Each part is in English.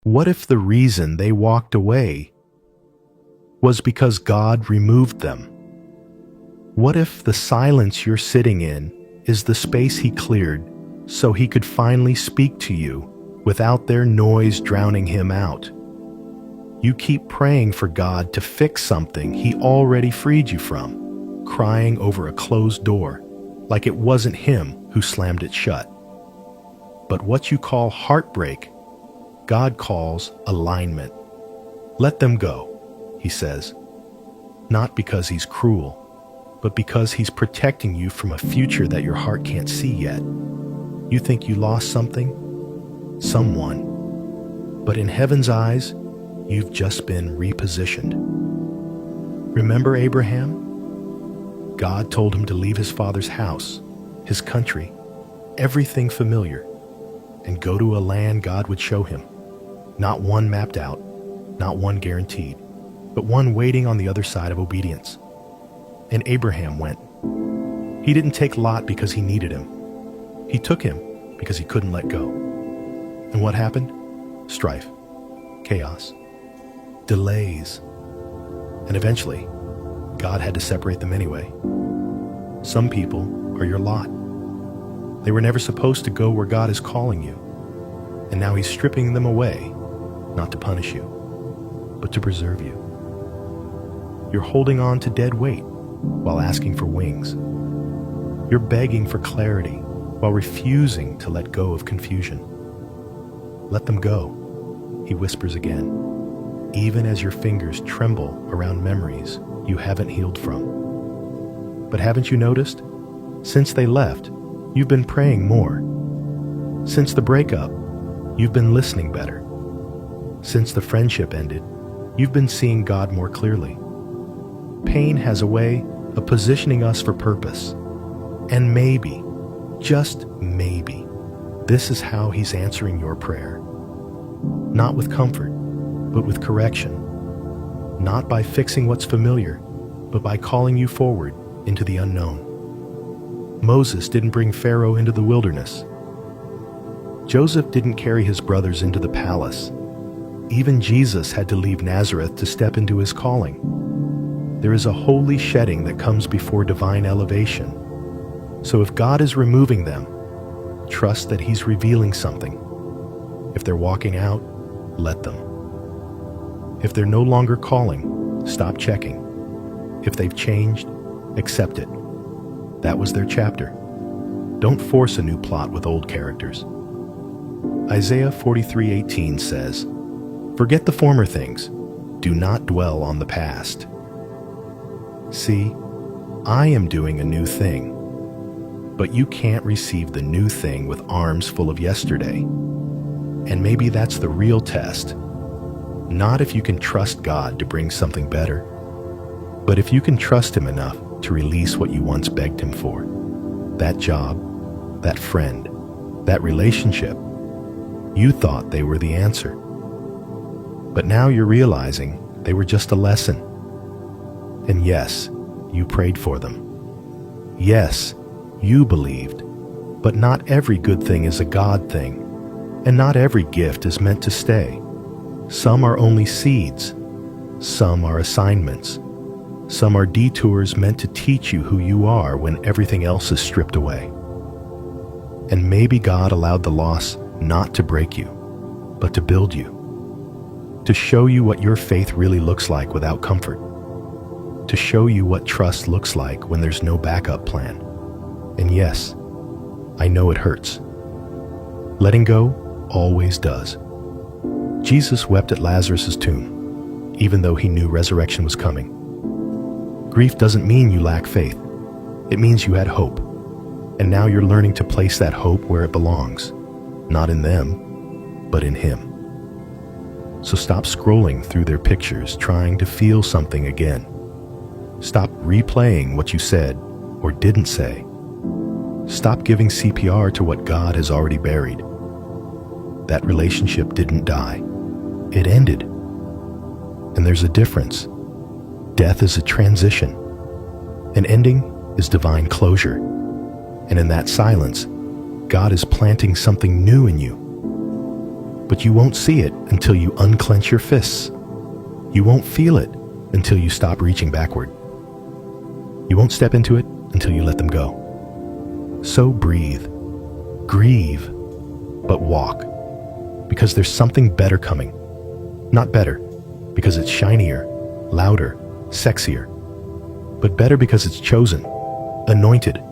What if the reason they walked away was because God removed them? What if the silence you're sitting in is the space He cleared so He could finally speak to you without their noise drowning Him out? You keep praying for God to fix something He already freed you from, crying over a closed door, like it wasn't Him who slammed it shut. But what you call heartbreak, God calls alignment. Let them go, He says, not because He's cruel, but because He's protecting you from a future that your heart can't see yet. You think you lost something, someone, but in heaven's eyes, you've just been repositioned. Remember Abraham? God told him to leave his father's house, his country, everything familiar, and go to a land God would show him. Not one mapped out, not one guaranteed, but one waiting on the other side of obedience. And Abraham went. He didn't take Lot because he needed him. He took him because he couldn't let go. And what happened? Strife, chaos, delays. And eventually, God had to separate them anyway. Some people are your lot. They were never supposed to go where God is calling you. And now He's stripping them away, not to punish you, but to preserve you. You're holding on to dead weight while asking for wings. You're begging for clarity while refusing to let go of confusion. Let them go, He whispers again, even as your fingers tremble around memories you haven't healed from. But haven't you noticed? Since they left, you've been praying more. Since the breakup, you've been listening better. Since the friendship ended, you've been seeing God more clearly. Pain has a way of positioning us for purpose. And maybe, just maybe, this is how He's answering your prayer. Not with comfort, but with correction. Not by fixing what's familiar, but by calling you forward into the unknown. Moses didn't bring Pharaoh into the wilderness. Joseph didn't carry his brothers into the palace. Even Jesus had to leave Nazareth to step into His calling. There is a holy shedding that comes before divine elevation. So if God is removing them, trust that He's revealing something. If they're walking out, let them. If they're no longer calling, stop checking. If they've changed, accept it. That was their chapter. Don't force a new plot with old characters. Isaiah 43:18 says, "Forget the former things. Do not dwell on the past. See, I am doing a new thing. But you can't receive the new thing with arms full of yesterday." And maybe that's the real test. Not if you can trust God to bring something better, but if you can trust Him enough to release what you once begged Him for. That job, that friend, that relationship. You thought they were the answer. But now you're realizing they were just a lesson. And yes, you prayed for them. Yes, you believed. But not every good thing is a God thing, and not every gift is meant to stay. Some are only seeds. Some are assignments. Some are detours meant to teach you who you are when everything else is stripped away. And maybe God allowed the loss not to break you, but to build you. To show you what your faith really looks like without comfort. To show you what trust looks like when there's no backup plan. And yes, I know it hurts. Letting go always does. Jesus wept at Lazarus' tomb, even though He knew resurrection was coming. Grief doesn't mean you lack faith. It means you had hope. And now you're learning to place that hope where it belongs. Not in them, but in Him. So stop scrolling through their pictures trying to feel something again. Stop replaying what you said or didn't say. Stop giving CPR to what God has already buried. That relationship didn't die. It ended. And there's a difference. Death is a transition. An ending is divine closure. And in that silence, God is planting something new in you. But you won't see it until you unclench your fists. You won't feel it until you stop reaching backward. You won't step into it until you let them go. So breathe, grieve, but walk, because there's something better coming. Not better because it's shinier, louder, sexier, but better because it's chosen, anointed,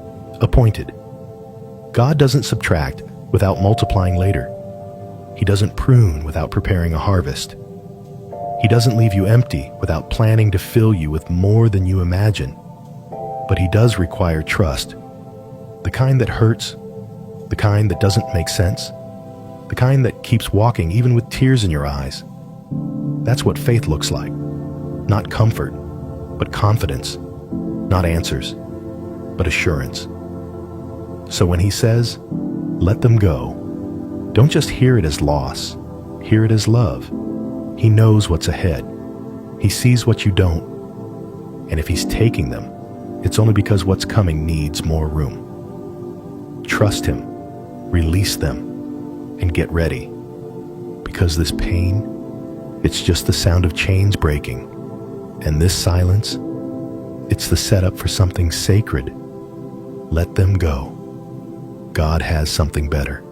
appointed. God doesn't subtract without multiplying later. He doesn't prune without preparing a harvest. He doesn't leave you empty without planning to fill you with more than you imagine. But he does require trust. The kind that hurts, the kind that doesn't make sense, the kind that keeps walking even with tears in your eyes. That's what faith looks like. Not comfort, but confidence. Not answers, but assurance. So when he says, let them go, don't just hear it as loss, hear it as love. He knows what's ahead. He sees what you don't. And if he's taking them, it's only because what's coming needs more room. Trust him, release them, and get ready. Because this pain, it's just the sound of chains breaking. And this silence, it's the setup for something sacred. Let them go. God has something better.